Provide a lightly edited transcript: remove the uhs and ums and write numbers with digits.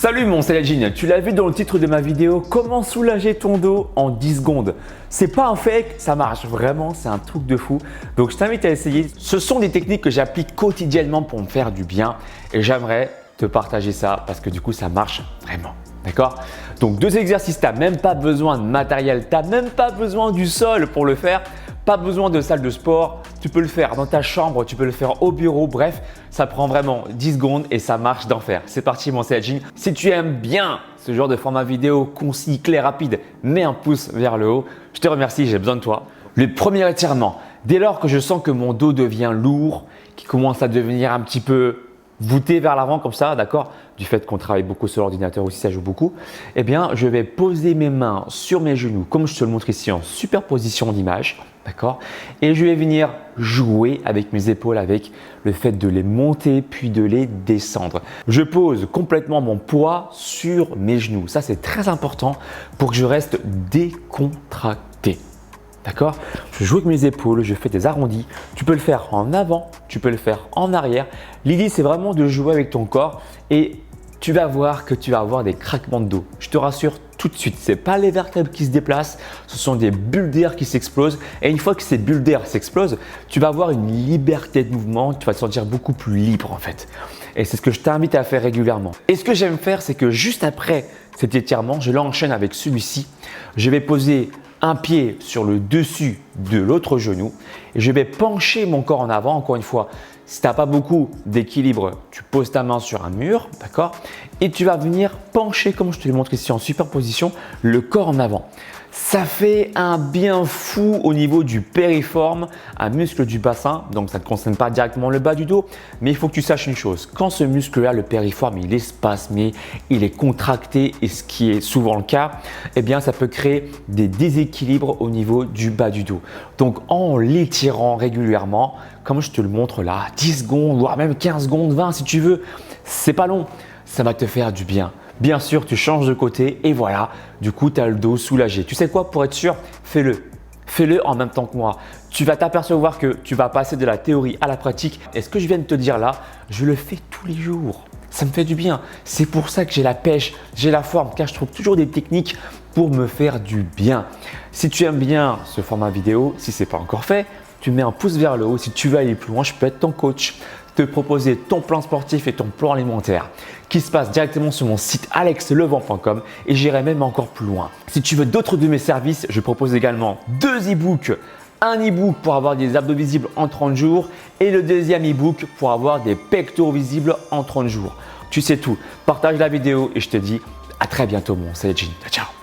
Salut mon Saiyajin, tu l'as vu dans le titre de ma vidéo, comment soulager ton dos en 10 secondes. C'est pas un fake, ça marche vraiment, c'est un truc de fou. Donc je t'invite à essayer. Ce sont des techniques que j'applique quotidiennement pour me faire du bien et j'aimerais te partager ça parce que du coup ça marche vraiment. D'accord? Donc 2 exercices, tu n'as même pas besoin de matériel, tu n'as même pas besoin du sol pour le faire. Pas besoin de salle de sport, tu peux le faire dans ta chambre, tu peux le faire au bureau, bref, ça prend vraiment 10 secondes et ça marche d'enfer. C'est parti mon Saiyajin. Si tu aimes bien ce genre de format vidéo concis, clair, rapide, mets un pouce vers le haut. Je te remercie, j'ai besoin de toi. Le premier étirement, dès lors que je sens que mon dos devient lourd, qui commence à devenir un petit peu voûté vers l'avant comme ça, d'accord? Du fait qu'on travaille beaucoup sur l'ordinateur aussi, ça joue beaucoup. Eh bien, je vais poser mes mains sur mes genoux, comme je te le montre ici en superposition d'image, d'accord? Et je vais venir jouer avec mes épaules, avec le fait de les monter puis de les descendre. Je pose complètement mon poids sur mes genoux. Ça, c'est très important pour que je reste décontracté. D'accord? Je joue avec mes épaules, je fais des arrondis. Tu peux le faire en avant, tu peux le faire en arrière. L'idée, c'est vraiment de jouer avec ton corps et tu vas voir que tu vas avoir des craquements de dos. Je te rassure tout de suite, ce n'est pas les vertèbres qui se déplacent, ce sont des bulles d'air qui s'explosent. Et une fois que ces bulles d'air s'explosent, tu vas avoir une liberté de mouvement, tu vas te sentir beaucoup plus libre en fait. Et c'est ce que je t'invite à faire régulièrement. Et ce que j'aime faire, c'est que juste après cet étirement, je l'enchaîne avec celui-ci. Je vais poser un pied sur le dessus de l'autre genou et je vais pencher mon corps en avant. Encore une fois, si tu n'as pas beaucoup d'équilibre, tu poses ta main sur un mur, d'accord? Et tu vas venir pencher, comme je te le montre ici en superposition, le corps en avant. Ça fait un bien fou au niveau du périforme, un muscle du bassin. Donc, ça ne concerne pas directement le bas du dos, mais il faut que tu saches une chose. Quand ce muscle-là, le périforme, il est spasmé, il est contracté et ce qui est souvent le cas, eh bien, ça peut créer des déséquilibres au niveau du bas du dos. Donc, en l'étirant régulièrement, comme je te le montre là, 10 secondes, voire même 15 secondes, 20 si tu veux, c'est pas long, ça va te faire du bien. Bien sûr, tu changes de côté et voilà, du coup, tu as le dos soulagé. Tu sais quoi, pour être sûr, fais-le. Fais-le en même temps que moi. Tu vas t'apercevoir que tu vas passer de la théorie à la pratique. Et ce que je viens de te dire là, je le fais tous les jours. Ça me fait du bien. C'est pour ça que j'ai la pêche, j'ai la forme, car je trouve toujours des techniques pour me faire du bien. Si tu aimes bien ce format vidéo, si ce n'est pas encore fait, tu mets un pouce vers le haut. Si tu veux aller plus loin, je peux être ton coach, te proposer ton plan sportif et ton plan alimentaire qui se passe directement sur mon site alexlevent.com et j'irai même encore plus loin. Si tu veux d'autres de mes services, je propose également 2 e-books. Un e-book pour avoir des abdos visibles en 30 jours et le deuxième e-book pour avoir des pectoraux visibles en 30 jours. Tu sais tout. Partage la vidéo et je te dis à très bientôt mon Saiyajin. Ciao.